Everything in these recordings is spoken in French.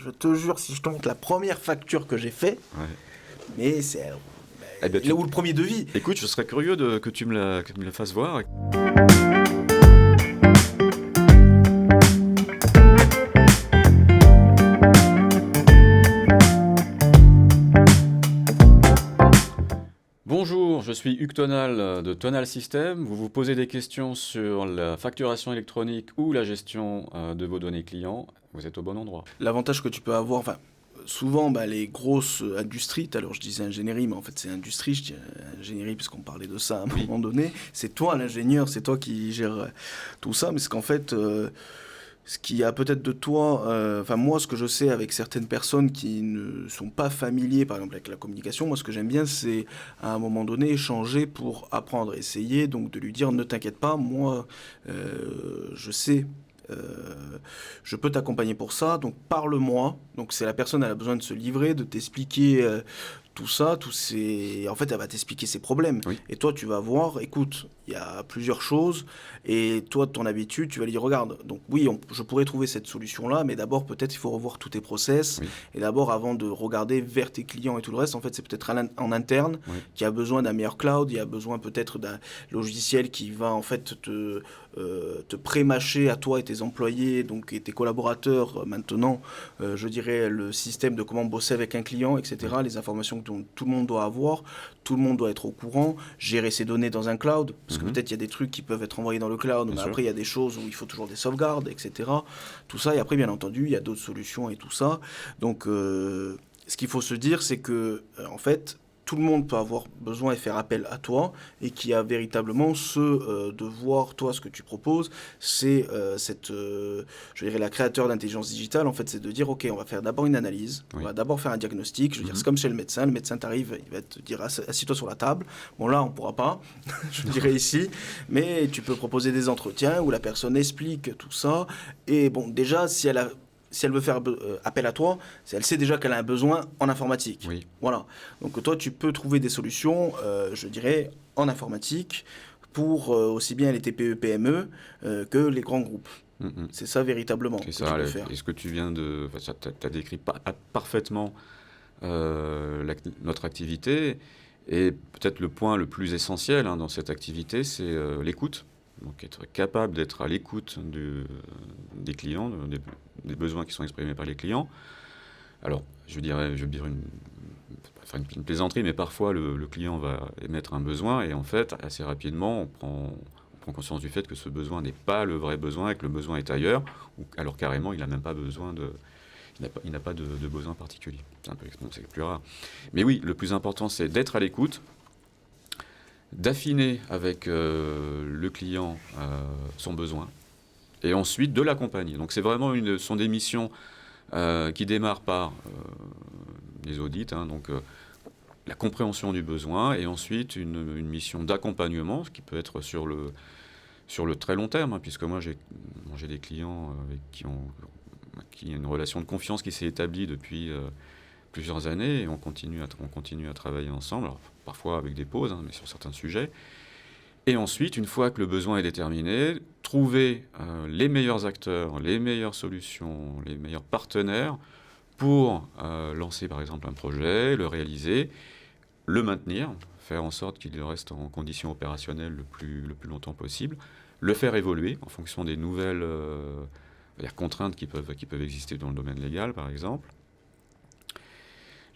je te jure, si je te montre la première facture que j'ai fait, Ouais. mais c'est Eh ben, là où le premier devis. Écoute, je serais curieux que tu me la fasses voir. Bonjour, je suis Hugues Tonal de Tonal System. Vous vous posez des questions sur la facturation électronique ou la gestion de vos données clients. Vous êtes au bon endroit. L'avantage que tu peux avoir, enfin, souvent, les grosses industries, tout à l'heure je disais ingénierie, mais en fait c'est industrie, je dis ingénierie puisqu'on parlait de ça à un Oui. moment donné, c'est toi l'ingénieur, c'est toi qui gère tout ça, mais c'est qu'en fait, ce qui a peut-être de toi, enfin moi ce que je sais avec certaines personnes qui ne sont pas familiers par exemple avec la communication, moi ce que j'aime bien c'est à un moment donné échanger pour apprendre, essayer donc de lui dire ne t'inquiète pas, moi je sais je peux t'accompagner pour ça, donc parle-moi. Donc c'est la personne, elle a besoin de se livrer, de t'expliquer tout ça, tous ces... En fait, elle va t'expliquer ses problèmes. Oui. Et toi, tu vas voir, écoute, il y a plusieurs choses, et toi, de ton habitude, tu vas lui dire, regarde, donc oui, je pourrais trouver cette solution-là, mais d'abord, peut-être, il faut revoir tous tes process, Oui. et d'abord, avant de regarder vers tes clients et tout le reste, en fait, c'est peut-être en interne Oui. qui a besoin d'un meilleur cloud, il y a besoin peut-être d'un logiciel qui va, en fait, te pré-mâcher à toi et tes employés, donc et tes collaborateurs maintenant, je dirais le système de comment bosser avec un client, etc. Les informations dont tout le monde doit avoir, tout le monde doit être au courant, gérer ses données dans un cloud, parce que peut-être il y a des trucs qui peuvent être envoyés dans le cloud, mais sûr. après il y a des choses où il faut toujours des sauvegardes, etc. Tout ça, et après bien entendu il y a d'autres solutions et tout ça. Donc ce qu'il faut se dire, c'est que en fait tout le monde peut avoir besoin et faire appel à toi, et qui a véritablement ce devoir, toi, ce que tu proposes, c'est je dirais, la créateur d'intelligence digitale, en fait, c'est de dire, ok, on va faire d'abord une analyse, on va d'abord faire un diagnostic, je veux dire, c'est comme chez le médecin t'arrive, il va te dire, assis-toi sur la table, bon là, on pourra pas, je dirais ici, mais tu peux proposer des entretiens où la personne explique tout ça, et bon, déjà, si elle veut faire appel à toi, elle sait déjà qu'elle a un besoin en informatique. Oui. Voilà. Donc toi, tu peux trouver des solutions, je dirais, en informatique pour aussi bien les TPE, PME que les grands groupes. C'est ça véritablement C'est que ça. tu peux faire. Et ce que tu viens de... Enfin, tu as décrit parfaitement notre activité. Et peut-être le point le plus essentiel dans cette activité, c'est l'écoute. Donc être capable d'être à l'écoute des clients, des besoins qui sont exprimés par les clients. Alors, je veux dire une plaisanterie, mais parfois le client va émettre un besoin et en fait, assez rapidement, on prend conscience du fait que ce besoin n'est pas le vrai besoin et que le besoin est ailleurs, ou alors carrément, il n'a même pas besoin il n'a pas de besoin particulier. C'est plus rare. Mais oui, le plus important, c'est d'être à l'écoute, d'affiner avec le client son besoin, et ensuite de l'accompagner. Donc c'est vraiment sont des missions qui démarrent par les audits, donc la compréhension du besoin, et ensuite une mission d'accompagnement, ce qui peut être sur le très long terme, puisque moi j'ai des clients avec qui a une relation de confiance qui s'est établie depuis plusieurs années, et on continue à travailler ensemble, alors, parfois avec des pauses, mais sur certains sujets. Et ensuite, une fois que le besoin est déterminé, trouver les meilleurs acteurs, les meilleures solutions, les meilleurs partenaires pour lancer par exemple un projet, le réaliser, le maintenir, faire en sorte qu'il reste en conditions opérationnelles le plus longtemps possible, le faire évoluer en fonction des nouvelles contraintes qui peuvent exister dans le domaine légal par exemple.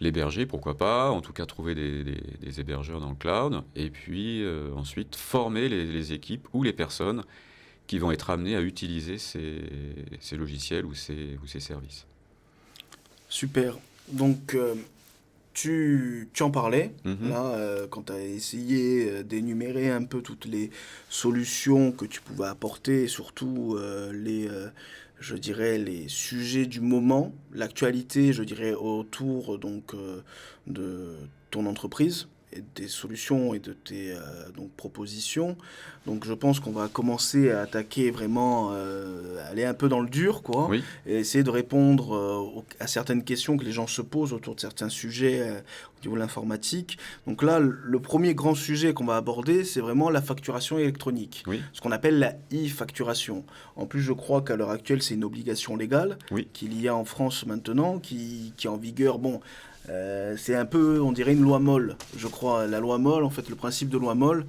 L'héberger, pourquoi pas, en tout cas trouver des hébergeurs dans le cloud, et puis ensuite former les équipes ou les personnes qui vont être amenées à utiliser ces logiciels ou ces services. Super. Donc tu en parlais, là, quand tu as essayé d'énumérer un peu toutes les solutions que tu pouvais apporter, et surtout je dirais, les sujets du moment, l'actualité, je dirais, autour donc, de ton entreprise tes solutions et de tes donc, propositions. Donc je pense qu'on va commencer à attaquer vraiment, aller un peu dans le dur, quoi, Oui, et essayer de répondre à certaines questions que les gens se posent autour de certains sujets au niveau de l'informatique. Donc là, le premier grand sujet qu'on va aborder, c'est vraiment la facturation électronique, oui, ce qu'on appelle la e-facturation. En plus, je crois qu'à l'heure actuelle, c'est une obligation légale oui. qu'il y a en France maintenant, qui est en vigueur. Bon, c'est un peu, on dirait une loi molle, je crois. La loi molle, en fait, le principe de loi molle,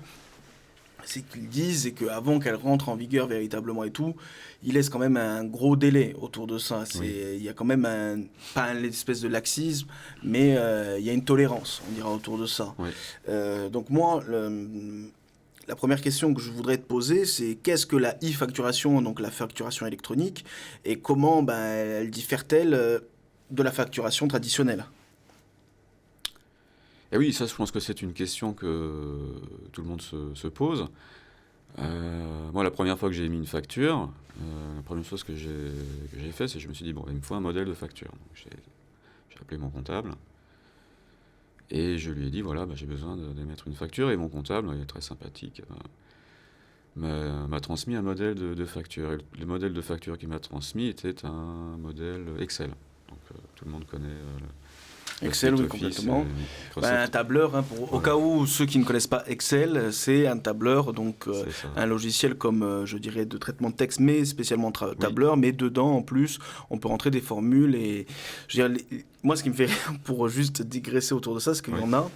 c'est qu'ils disent et qu'avant qu'elle rentre en vigueur véritablement et tout, ils laissent quand même un gros délai autour de ça. Oui. Il y a quand même pas une espèce de laxisme, mais il y a une tolérance, on dira, autour de ça. Oui. Donc moi, la première question que je voudrais te poser, c'est qu'est-ce que la e-facturation, donc la facturation électronique, et comment ben, elle diffère-t-elle de la facturation traditionnelle? Et oui, ça, je pense que c'est une question que tout le monde se pose. Moi, la première fois que j'ai émis une facture, la première chose que j'ai fait, c'est que je me suis dit, bon, il me faut un modèle de facture. Donc, j'ai appelé mon comptable et je lui ai dit, voilà, bah, j'ai besoin d'émettre une facture. Et mon comptable, il est très sympathique, m'a transmis un modèle de facture. Et le modèle de facture qu'il m'a transmis était un modèle Excel. Donc, tout le monde connaît Excel, oui, Office, complètement. Microsoft. Ben, un tableur, hein, au Voilà. cas où ceux qui ne connaissent pas Excel, c'est un tableur, donc C'est ça. un logiciel comme, je dirais, de traitement de texte, mais spécialement Oui. tableur, mais dedans, en plus, on peut rentrer des formules. Et je veux dire, moi, ce qui me fait rire, pour juste digresser autour de ça, c'est qu'il y Oui. en a.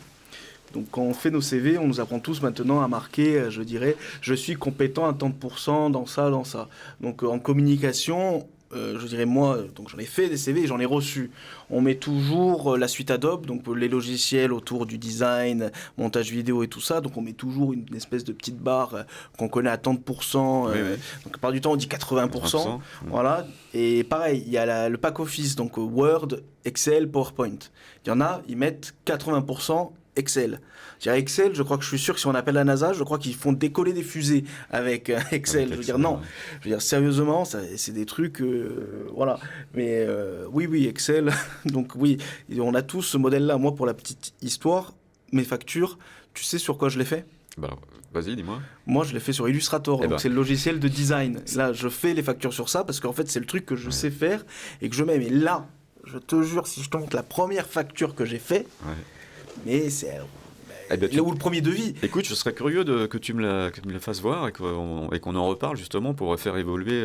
Donc, quand on fait nos CV, on nous apprend tous maintenant à marquer, je dirais, je suis compétent à tant de pourcents dans ça, dans ça. Donc, en communication, je dirais, moi, donc j'en ai fait des CV et j'en ai reçu. On met toujours la suite Adobe, donc les logiciels autour du design, montage vidéo et tout ça. Donc, on met toujours une espèce de petite barre qu'on connaît à tant de pourcents. Oui, oui. Donc, par du temps, on dit 80%. 20%. Voilà. Et pareil, il y a le pack Office, donc Word, Excel, PowerPoint. Il y en a, ils mettent 80% Excel. Je dirais Excel, je crois que je suis sûr que si on appelle la NASA, je crois qu'ils font décoller des fusées avec Excel. Avec Je veux dire, Excel, non. ouais. Je veux dire, sérieusement, c'est des trucs. Voilà. Mais oui, oui, Excel. Donc, oui, on a tous ce modèle-là. Moi, pour la petite histoire, mes factures, tu sais sur quoi je les fais? Bah, vas-y, dis-moi. Moi, je l'ai fait sur Illustrator, Eh donc ben. c'est le logiciel de design. Là, je fais les factures sur ça parce qu'en fait, c'est le truc que je Ouais. sais faire et que je mets. Mais là, je te jure, si je te montre la première facture que j'ai fait, Ouais. mais c'est Eh ben, là où le premier devis. Écoute, je serais curieux que tu me la fasses voir et qu'on en reparle justement pour faire évoluer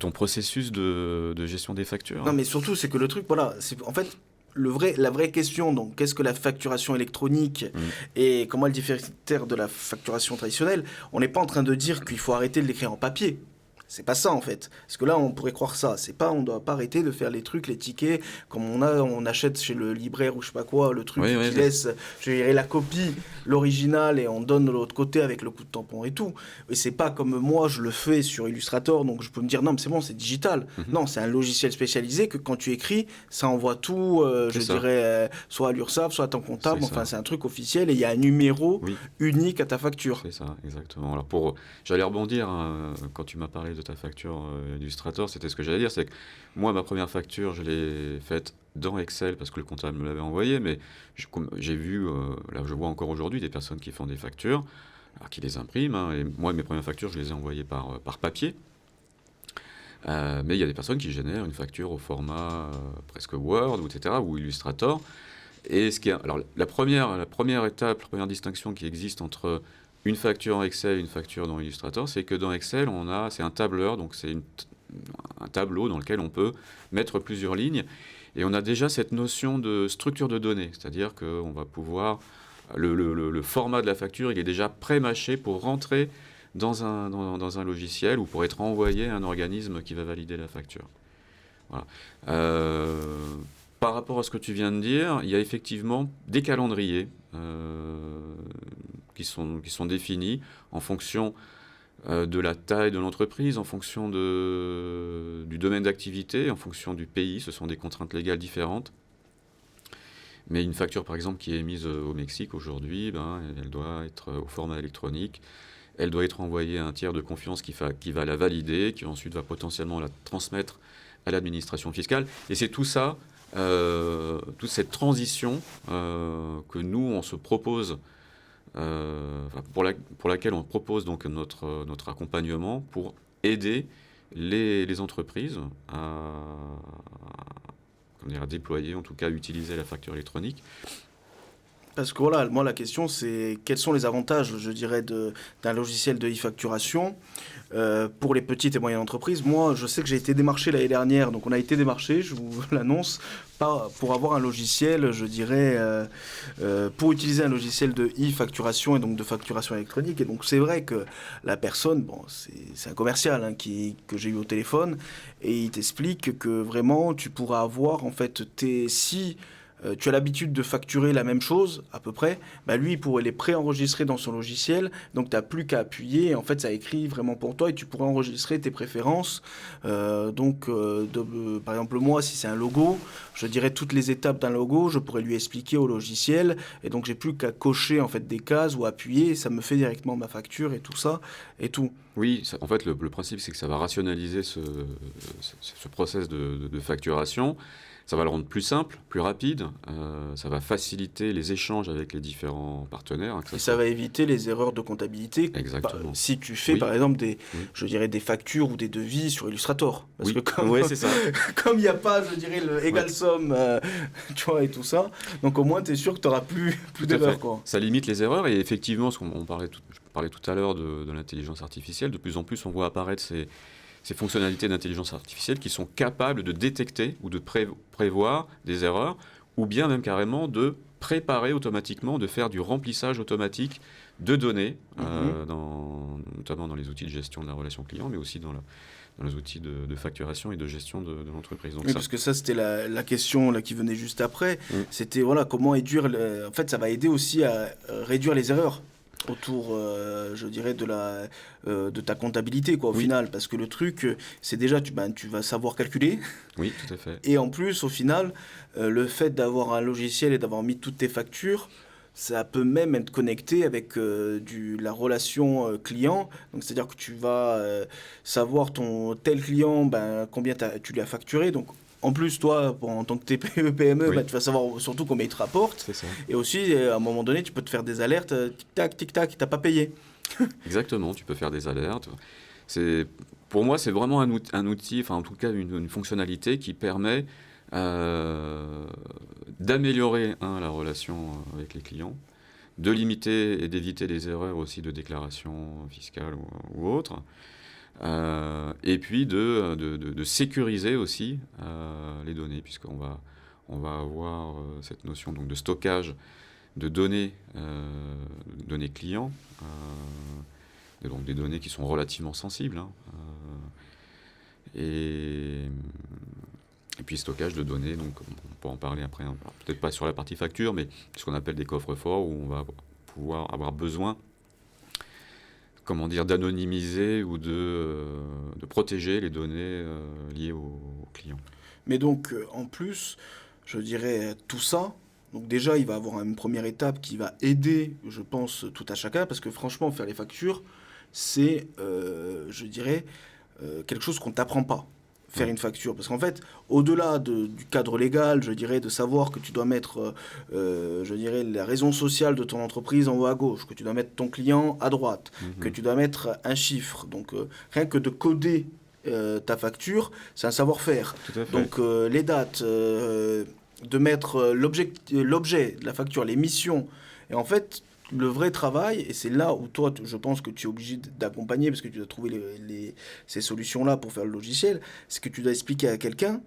ton processus de gestion des factures. Non, mais surtout, c'est que le truc, voilà, c'est en fait la vraie question. Donc, qu'est-ce que la facturation électronique Mm. et comment elle diffère de la facturation traditionnelle? On n'est pas en train de dire qu'il faut arrêter de l'écrire en papier. C'est pas ça en fait. Parce que là, on pourrait croire ça. C'est pas, on doit pas arrêter de faire les trucs, les tickets, comme on achète chez le libraire ou je sais pas quoi, le truc Oui, oui, qui oui. laisse, je dirais, la copie, l'original, et on donne de l'autre côté avec le coup de tampon et tout. Et c'est pas comme moi, je le fais sur Illustrator, donc je peux me dire non, mais c'est bon, c'est digital. Mhm. Non, c'est un logiciel spécialisé que quand tu écris, ça envoie tout, je C'est ça. dirais, soit à l'URSSAF, soit à ton comptable. C'est Enfin, ça. c'est un truc officiel et il y a un numéro Oui, unique à ta facture. c'est ça, exactement. Alors j'allais rebondir quand tu m'as parlé de ta facture Illustrator, c'était ce que j'allais dire, c'est que moi, ma première facture, je l'ai faite dans Excel parce que le comptable me l'avait envoyé, mais j'ai vu, là je vois encore aujourd'hui des personnes qui font des factures, alors qui les impriment, hein, et moi, mes premières factures, je les ai envoyées par papier. Mais il y a des personnes qui génèrent une facture au format presque Word, ou etc., ou Illustrator. Et alors, la première étape, la première distinction qui existe entre une facture en Excel et une facture dans Illustrator, c'est que dans Excel, c'est un tableur, donc c'est un tableau dans lequel on peut mettre plusieurs lignes. Et on a déjà cette notion de structure de données, c'est-à-dire qu'on va pouvoir... Le format de la facture, il est déjà pré-mâché pour rentrer dans un logiciel ou pour être envoyé à un organisme qui va valider la facture. Voilà. Par rapport à ce que tu viens de dire, il y a effectivement des calendriers qui sont définis en fonction de la taille de l'entreprise, en fonction du domaine d'activité, en fonction du pays. Ce sont des contraintes légales différentes. Mais une facture, par exemple, qui est émise au Mexique aujourd'hui, elle doit être au format électronique. Elle doit être envoyée à un tiers de confiance qui va la valider, qui ensuite va potentiellement la transmettre à l'administration fiscale. Et c'est tout ça toute cette transition que nous, on se propose, pour laquelle on propose donc notre accompagnement pour aider les entreprises à déployer, en tout cas utiliser la facture électronique. Parce que voilà, moi la question c'est quels sont les avantages, je dirais, d'un logiciel de e-facturation pour les petites et moyennes entreprises. Moi, je sais que j'ai été démarché l'année dernière, donc on a été démarché, je vous l'annonce, pour avoir un logiciel, je dirais, pour utiliser un logiciel de e-facturation et donc de facturation électronique. Et donc c'est vrai que la personne, bon, c'est un commercial hein, que j'ai eu au téléphone, et il t'explique que vraiment tu pourras avoir en fait si tu as l'habitude de facturer la même chose, à peu près, bah lui, il pourrait les préenregistrer dans son logiciel, donc tu n'as plus qu'à appuyer, en fait, ça écrit vraiment pour toi, et tu pourrais enregistrer tes préférences. Par exemple, moi, si c'est un logo, je dirais toutes les étapes d'un logo, je pourrais lui expliquer au logiciel, et donc j'ai plus qu'à cocher, en fait, des cases ou appuyer, et ça me fait directement ma facture et tout ça, et tout. Oui, en fait, le principe, c'est que ça va rationaliser ce process de facturation. Ça va le rendre plus simple, plus rapide, ça va faciliter les échanges avec les différents partenaires. Hein, et ça va éviter les erreurs de comptabilité. Exactement. Si tu fais par exemple je dirais des factures ou des devis sur Illustrator. Parce que comme, c'est ça. Comme il n'y a pas, je dirais, le égal somme, tu vois, et tout ça, donc au moins tu es sûr que tu n'auras plus d'erreurs. Quoi. Ça limite les erreurs et effectivement, je parlais tout à l'heure de l'intelligence artificielle, de plus en plus on voit apparaître ces fonctionnalités d'intelligence artificielle qui sont capables de détecter ou de prévoir des erreurs, ou bien même carrément de préparer automatiquement, de faire du remplissage automatique de données, notamment dans les outils de gestion de la relation client, mais aussi dans les outils de facturation et de gestion de l'entreprise. Donc parce que ça, c'était la question là, qui venait juste après. C'était comment réduire... En fait, ça va aider aussi à réduire les erreurs autour, je dirais, de ta comptabilité, quoi, au final. Parce que le truc, c'est déjà, tu vas savoir calculer. Oui, tout à fait. Et en plus, au final, le fait d'avoir un logiciel et d'avoir mis toutes tes factures, ça peut même être connecté avec la relation client. Donc, c'est-à-dire que tu vas savoir ton tel client, combien tu lui as facturé. Donc, en plus, toi, en tant que TPE, PME, tu vas savoir surtout combien il te rapporte. C'est ça. Et aussi, à un moment donné, tu peux te faire des alertes, tic-tac, tic-tac, il t'a pas payé. Exactement, tu peux faire des alertes. Pour moi, c'est vraiment un outil, enfin en tout cas une fonctionnalité qui permet d'améliorer la relation avec les clients, de limiter et d'éviter les erreurs aussi de déclaration fiscale ou autre. Et puis de sécuriser aussi les données, puisqu'on va avoir cette notion donc, de stockage de données clients, donc des données qui sont relativement sensibles, hein, et puis stockage de données, donc on peut en parler après, hein, peut-être pas sur la partie facture, mais ce qu'on appelle des coffres forts, où on va pouvoir avoir besoin d'anonymiser ou de protéger les données liées aux clients. Mais donc, en plus, je dirais tout ça, donc déjà, il va avoir une première étape qui va aider, je pense, tout à chacun, parce que franchement, faire les factures, c'est, je dirais, quelque chose qu'on ne t'apprend pas. Faire une facture, parce qu'en fait, au-delà du cadre légal, je dirais, de savoir que tu dois mettre, je dirais, la raison sociale de ton entreprise en haut à gauche, que tu dois mettre ton client à droite, que tu dois mettre un chiffre. Donc, rien que de coder ta facture, c'est un savoir-faire. Donc, les dates, de mettre l'objet de la facture, les missions, et en fait, le vrai travail, et c'est là où toi, je pense que tu es obligé d'accompagner, parce que tu dois trouver ces solutions-là pour faire le logiciel, c'est que tu dois expliquer à quelqu'un,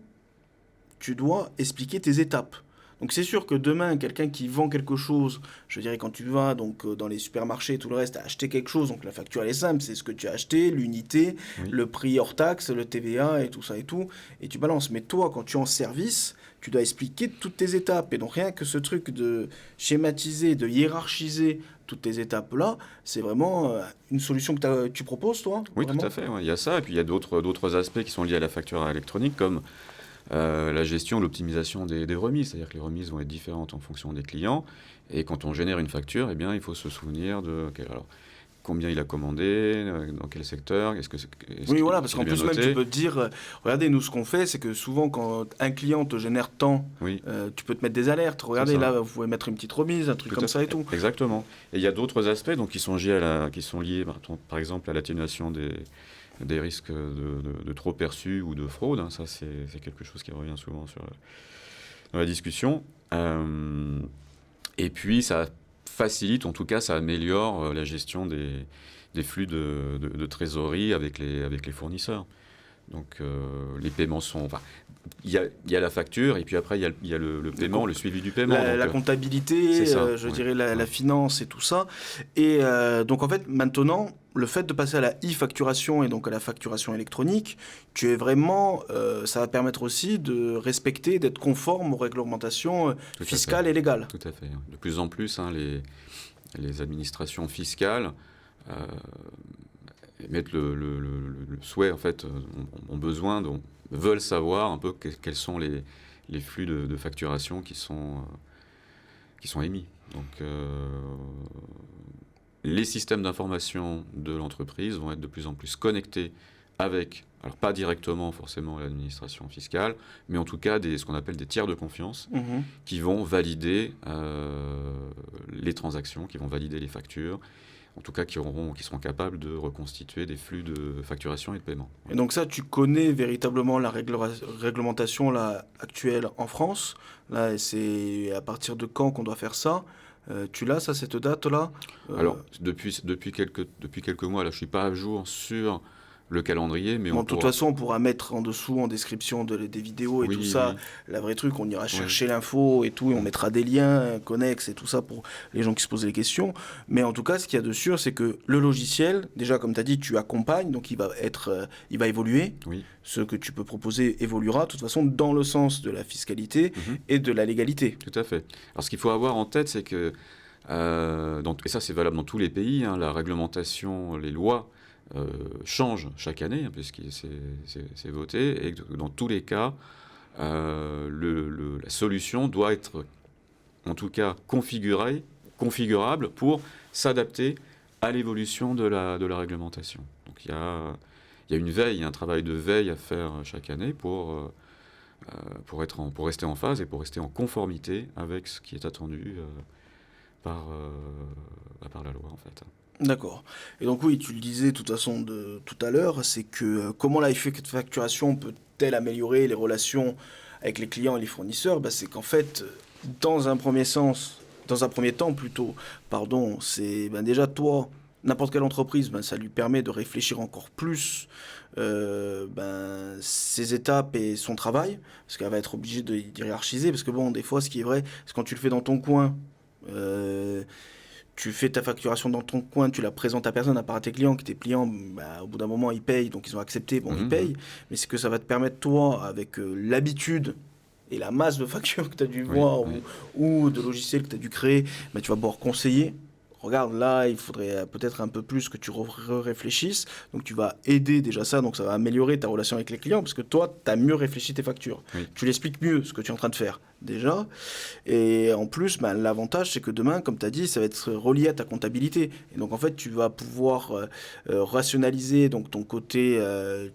tu dois expliquer tes étapes. Donc c'est sûr que demain, quelqu'un qui vend quelque chose, je dirais quand tu vas donc, dans les supermarchés et tout le reste, à acheter quelque chose, donc la facture elle est simple, c'est ce que tu as acheté, l'unité, le prix hors taxe, le TVA et tout ça et tout, et tu balances. Mais toi, quand tu es en service, tu dois expliquer toutes tes étapes. Et donc rien que ce truc de schématiser, de hiérarchiser toutes tes étapes-là, c'est vraiment une solution que tu proposes, toi? Oui, vraiment? tout à fait. Ouais. Il y a ça, et puis il y a d'autres aspects qui sont liés à la facture électronique, comme la gestion, l'optimisation des remises. C'est-à-dire que les remises vont être différentes en fonction des clients. Et quand on génère une facture, eh bien, il faut se souvenir de combien il a commandé, dans quel secteur, Oui, voilà, parce qu'il qu'en est bien plus, même, noté. tu peux te dire, regardez, nous, ce qu'on fait, c'est que souvent, quand un client te génère tant, Oui, tu peux te mettre des alertes. Regardez, ça. là, vous pouvez mettre une petite remise, un truc Tout comme à ça fait. et tout. Exactement. Et il y a d'autres aspects donc, qui sont liés par exemple à l'atténuation des risques de trop perçus ou de fraude. Ça, c'est quelque chose qui revient souvent dans la discussion. Et puis, ça facilite, en tout cas, ça améliore la gestion des flux de trésorerie avec les fournisseurs. Donc, les paiements sont... Enfin, il y a la facture, et puis après, il y a le paiement, le suivi du paiement. La donc, comptabilité, c'est ça, je ouais. dirais la Ouais. finance et tout ça. Et donc, en fait, maintenant, le fait de passer à la e-facturation et donc à la facturation électronique, tu es vraiment... ça va permettre aussi de respecter, d'être conforme aux réglementations Tout à fiscales fait. et légales. Tout à fait. De plus en plus, les administrations fiscales mettent le souhait, en fait, ont besoin, veulent savoir un peu quels sont les flux de facturation qui sont émis. Donc, les systèmes d'information de l'entreprise vont être de plus en plus connectés avec, alors pas directement forcément à l'administration fiscale, mais en tout cas ce qu'on appelle des tiers de confiance, Mhm. qui vont valider les transactions, qui vont valider les factures, en tout cas qui seront capables de reconstituer des flux de facturation et de paiement. Et donc ça, tu connais véritablement la réglementation là, actuelle en France. Là, c'est à partir de quand qu'on doit faire ça? Tu l'as, ça, cette date-là? Alors, depuis quelques mois, là, je ne suis pas à jour sur le calendrier, mais Bon, on de toute pourra... façon, on pourra mettre en dessous, en description des vidéos et Oui, tout ça, oui. la vraie truc, on ira chercher l'info et tout, et on mettra des liens connexes et tout ça pour les gens qui se posent des questions. Mais en tout cas, ce qu'il y a de sûr, c'est que le logiciel, déjà, comme tu as dit, tu accompagnes, donc il va évoluer. Oui. Ce que tu peux proposer évoluera, de toute façon, dans le sens de la fiscalité et de la légalité. Tout à fait. Alors, ce qu'il faut avoir en tête, c'est que, et ça c'est valable dans tous les pays, la réglementation, les lois changent chaque année, puisque c'est voté, et que dans tous les cas, la solution doit être, en tout cas, configurable pour s'adapter à l'évolution de la réglementation. Donc, il y a une veille, un travail de veille à faire chaque année pour rester en phase et pour rester en conformité avec ce qui est attendu par la loi, en fait. D'accord. Et donc oui, tu le disais de toute façon tout à l'heure, c'est que comment la facturation peut-elle améliorer les relations avec les clients et les fournisseurs? C'est qu'en fait, dans un premier temps plutôt, pardon, c'est déjà toi, n'importe quelle entreprise, ça lui permet de réfléchir encore plus ses étapes et son travail, parce qu'elle va être obligée de hiérarchiser, parce que bon, des fois, ce qui est vrai, c'est quand tu le fais dans ton coin, tu fais ta facturation dans ton coin, tu la présentes à personne, à part à tes clients, que tes clients, au bout d'un moment, ils payent, donc ils ont accepté, bon, ils payent, mais c'est que ça va te permettre, toi, avec l'habitude et la masse de factures que tu as dû voir ou de logiciels que tu as dû créer, tu vas pouvoir conseiller. Regarde, là, il faudrait peut-être un peu plus que tu réfléchisses. Donc, tu vas aider déjà ça. Donc, ça va améliorer ta relation avec les clients parce que toi, tu as mieux réfléchi tes factures. Oui. Tu l'expliques mieux ce que tu es en train de faire déjà. Et en plus, l'avantage, c'est que demain, comme tu as dit, ça va être relié à ta comptabilité. Et donc, en fait, tu vas pouvoir rationaliser donc, ton côté,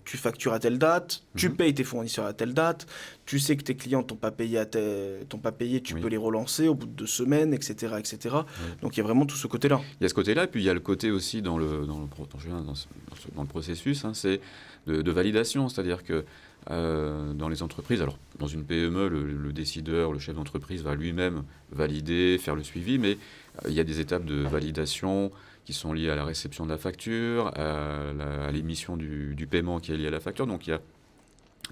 tu factures à telle date, tu payes tes fournisseurs à telle date, tu sais que tes clients t'ont pas payé, tu peux les relancer au bout de 2 semaines, etc. etc. Oui. Donc, il y a vraiment tout ce côté-là. Il y a ce côté-là, puis il y a le côté aussi dans le processus, c'est de validation. C'est-à-dire que dans les entreprises, alors dans une PME, le décideur, le chef d'entreprise va lui-même valider, faire le suivi, mais il y a des étapes de validation qui sont liées à la réception de la facture, à l'émission du paiement qui est lié à la facture. Donc il y a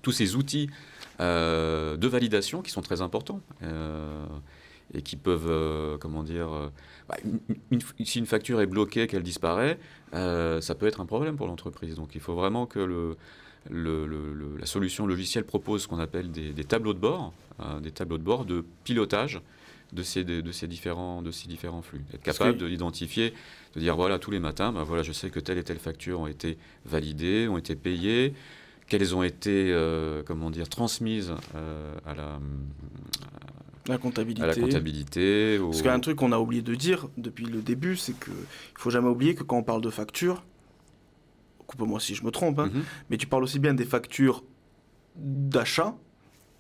tous ces outils de validation qui sont très importants et qui peuvent, si une facture est bloquée, qu'elle disparaît, ça peut être un problème pour l'entreprise. Donc il faut vraiment que la solution logicielle propose ce qu'on appelle des tableaux de bord, de pilotage de ces différents flux. Être capable de l'identifier, de dire voilà, tous les matins, je sais que telle et telle facture ont été validées, ont été payées, qu'elles ont été transmises La comptabilité. à la comptabilité. Parce qu'il y a un truc qu'on a oublié de dire depuis le début, c'est qu'il ne faut jamais oublier que quand on parle de factures, coupe-moi si je me trompe, hein, mais tu parles aussi bien des factures d'achat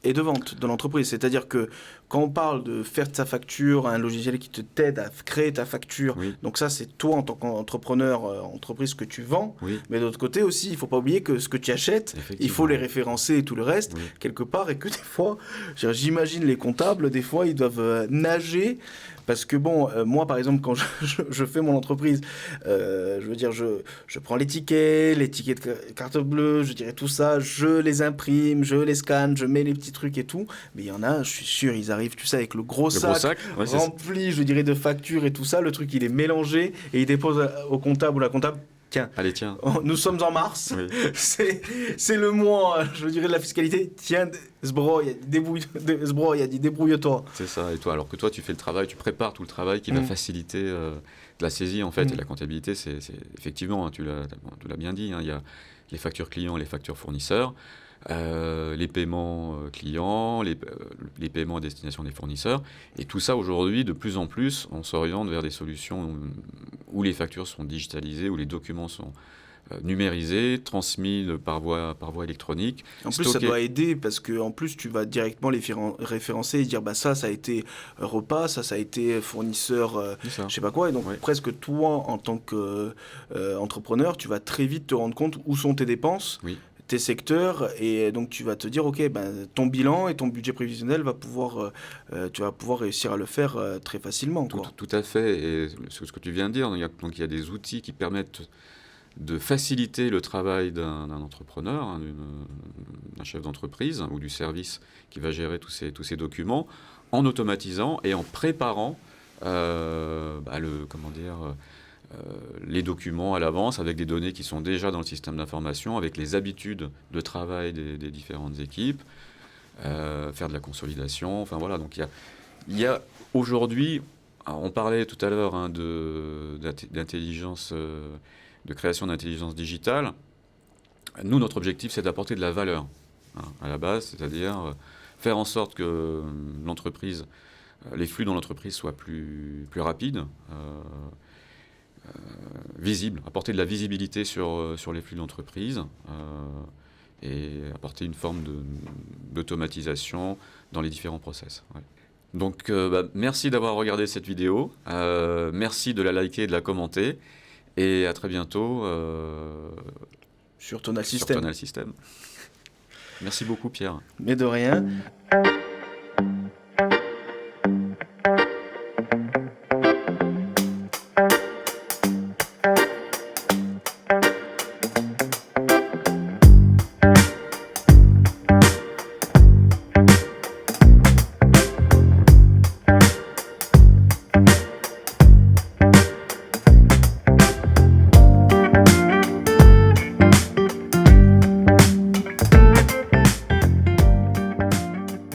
et de vente de l'entreprise. C'est-à-dire que quand on parle de faire de sa facture, un logiciel qui t'aide à créer ta facture, donc ça c'est toi en tant qu'entrepreneur, entreprise que tu vends, mais d'autre côté aussi, il ne faut pas oublier que ce que tu achètes, il faut les référencer et tout le reste, quelque part, et que des fois, j'imagine les comptables, des fois ils doivent nager, parce que bon, moi par exemple, quand je fais mon entreprise, je veux dire, je prends les tickets de carte bleue, je dirais tout ça, je les imprime, je les scanne, je mets les petits trucs et tout, mais il y en a, je suis sûr, ils arrivent, tu sais, avec le gros sac rempli, je dirais, de factures et tout ça, le truc il est mélangé et il dépose au comptable ou la comptable. Tiens, allez, tiens. Nous sommes en mars, c'est le mois, je dirais, de la fiscalité. Tiens, Sbro, il a dit débrouille-toi. C'est ça, et toi, alors que toi, tu fais le travail, tu prépares tout le travail qui va faciliter la saisie, en fait, et la comptabilité, c'est effectivement, hein, tu l'as bien dit, hein, il y a les factures clients, les factures fournisseurs, les paiements clients, les paiements à destination des fournisseurs. Et tout ça, aujourd'hui, de plus en plus, on s'oriente vers des solutions où les factures sont digitalisées, où les documents sont numérisés, transmis par voie électronique. En plus, ça doit aider parce que en plus, tu vas directement les référencer et dire bah ça a été repas, ça a été fournisseur, je sais pas quoi. Et donc presque toi, en tant qu'entrepreneur, tu vas très vite te rendre compte où sont tes dépenses. Tes secteurs, et donc tu vas te dire ok, ben, ton bilan et ton budget prévisionnel tu vas pouvoir réussir à le faire très facilement, quoi. Tout à fait, et ce que tu viens de dire, il y a des outils qui permettent de faciliter le travail d'un entrepreneur, hein, d'un chef d'entreprise ou du service qui va gérer tous ces documents, en automatisant et en préparant les documents à l'avance avec des données qui sont déjà dans le système d'information, avec les habitudes de travail des différentes équipes, faire de la consolidation. Enfin voilà, donc il y a aujourd'hui, on parlait tout à l'heure hein, d'intelligence, de création d'intelligence digitale. Nous, notre objectif, c'est d'apporter de la valeur hein, à la base, c'est-à-dire faire en sorte que l'entreprise, les flux dans l'entreprise soient plus rapides. Visible, apporter de la visibilité sur les flux de l'entreprise et apporter une forme d'automatisation dans les différents process. Donc, merci d'avoir regardé cette vidéo. Merci de la liker et de la commenter. Et à très bientôt sur Tonal System. Merci beaucoup, Pierre. Mais de rien.